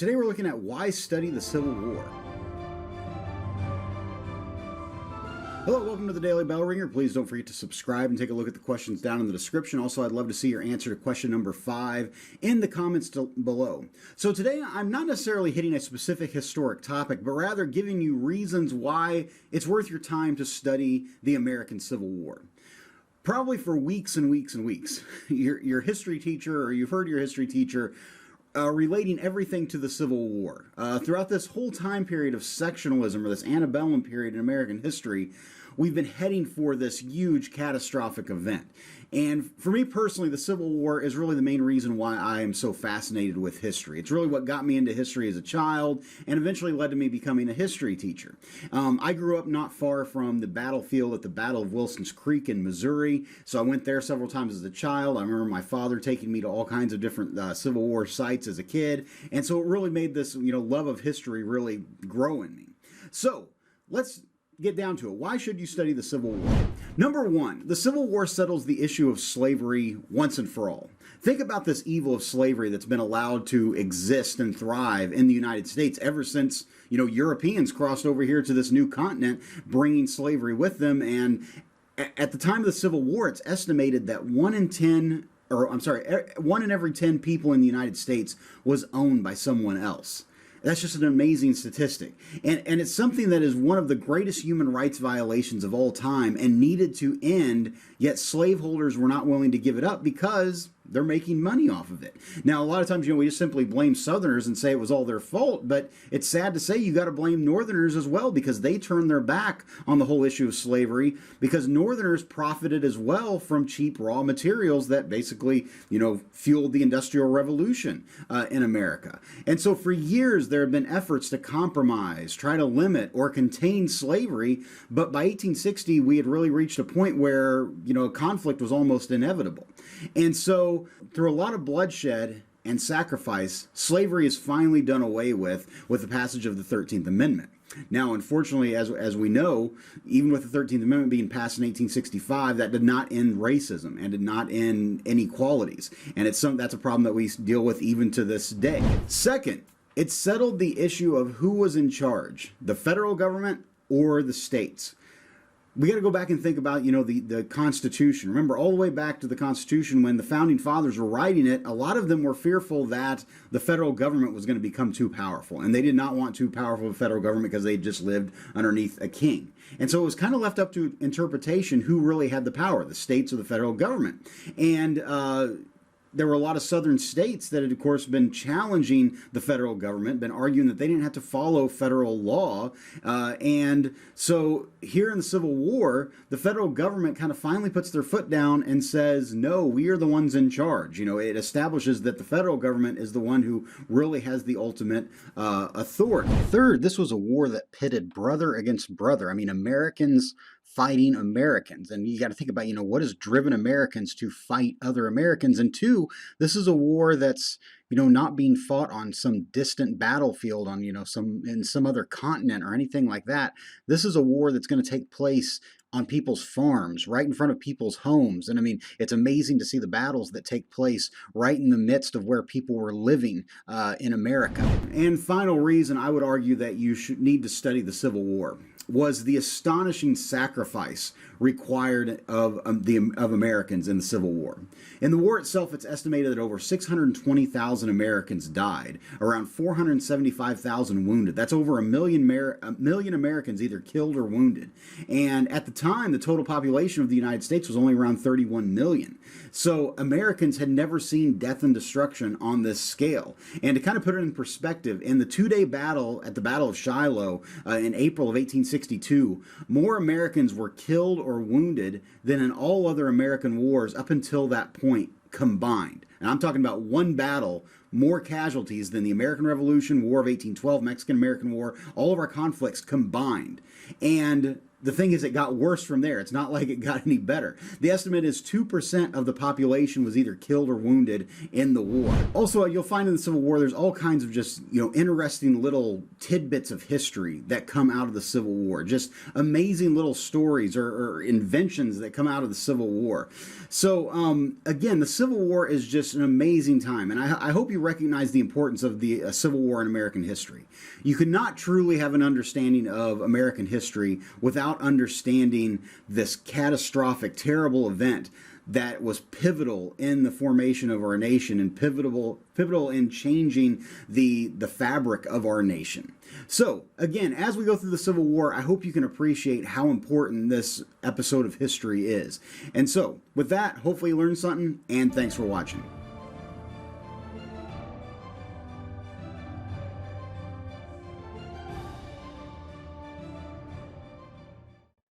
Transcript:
Today we're looking at why study the Civil War. Hello, welcome to the Daily Bellringer. Please don't forget to subscribe and take a look at the questions down in the description. Also, I'd love to see your answer to question number 5 in the comments below. So today, I'm not necessarily hitting a specific historic topic, but rather giving you reasons why it's worth your time to study the American Civil War. Probably for weeks and weeks and weeks, your history teacher, or you've heard your history teacher relating everything to the Civil War. Throughout this whole time period of sectionalism, or this antebellum period in American history, we've been heading for this huge catastrophic event. And for me personally, the Civil War is really the main reason why I am so fascinated with history. It's really what got me into history as a child and eventually led to me becoming a history teacher. I grew up not far from the battlefield at the Battle of Wilson's Creek in Missouri, so I went there several times as a child. I remember my father taking me to all kinds of different Civil War sites as a kid, and so it really made this love of history really grow in me. So let's get down to it. Why should you study the Civil War? Number one, the Civil War settles the issue of slavery once and for all. Think about this evil of slavery that's been allowed to exist and thrive in the United States ever since, Europeans crossed over here to this new continent, bringing slavery with them. And at the time of the Civil War, it's estimated that 1 in every 10 people in the United States was owned by someone else. That's just an amazing statistic. And it's something that is one of the greatest human rights violations of all time and needed to end, yet slaveholders were not willing to give it up because they're making money off of it. Now, a lot of times, we just simply blame Southerners and say it was all their fault, but it's sad to say you got to blame Northerners as well because they turned their back on the whole issue of slavery because Northerners profited as well from cheap raw materials that basically, fueled the Industrial Revolution in America. And so for years, there have been efforts to compromise, try to limit or contain slavery, but by 1860, we had really reached a point where, conflict was almost inevitable. And so through a lot of bloodshed and sacrifice, slavery is finally done away with the passage of the 13th Amendment. Now, unfortunately, as we know, even with the 13th Amendment being passed in 1865, that did not end racism and did not end inequalities. And that's a problem that we deal with even to this day. Second, it settled the issue of who was in charge, the federal government or the states. We got to go back and think about, the Constitution. Remember, all the way back to the Constitution, when the Founding Fathers were writing it, a lot of them were fearful that the federal government was going to become too powerful. And they did not want too powerful of a federal government because they just lived underneath a king. And so it was kind of left up to interpretation who really had the power, the states or the federal government. And there were a lot of southern states that had, of course, been challenging the federal government, been arguing that they didn't have to follow federal law. And so here in the Civil War, the federal government kind of finally puts their foot down and says, no, we are the ones in charge. It establishes that the federal government is the one who really has the ultimate authority. Third, this was a war that pitted brother against brother. Americans fighting Americans. And you got to think about, what has driven Americans to fight other Americans? And two, this is a war that's, not being fought on some distant battlefield on, in some other continent or anything like that. This is a war that's going to take place on people's farms, right in front of people's homes. And it's amazing to see the battles that take place right in the midst of where people were living in America. And final reason I would argue that you should need to study the Civil War was the astonishing sacrifice required of Americans in the Civil War. In the war itself, it's estimated that over 620,000 Americans died, around 475,000 wounded. That's over a million Americans either killed or wounded. And at the time, the total population of the United States was only around 31 million. So Americans had never seen death and destruction on this scale. And to kind of put it in perspective, in the two-day battle at the Battle of Shiloh in April of 1862, more Americans were killed or wounded than in all other American wars up until that point combined. And I'm talking about one battle, more casualties than the American Revolution, War of 1812, Mexican-American War, all of our conflicts combined. And the thing is, it got worse from there. It's not like it got any better. The estimate is 2% of the population was either killed or wounded in the war. Also, you'll find in the Civil War, there's all kinds of just, interesting little tidbits of history that come out of the Civil War. Just amazing little stories or inventions that come out of the Civil War. So, again, the Civil War is just an amazing time. And I hope you recognize the importance of the Civil War in American history. You could not truly have an understanding of American history without understanding this catastrophic, terrible event that was pivotal in the formation of our nation and pivotal in changing the fabric of our nation. So, again, as we go through the Civil War, I hope you can appreciate how important this episode of history is. And so, with that, hopefully you learned something, and thanks for watching.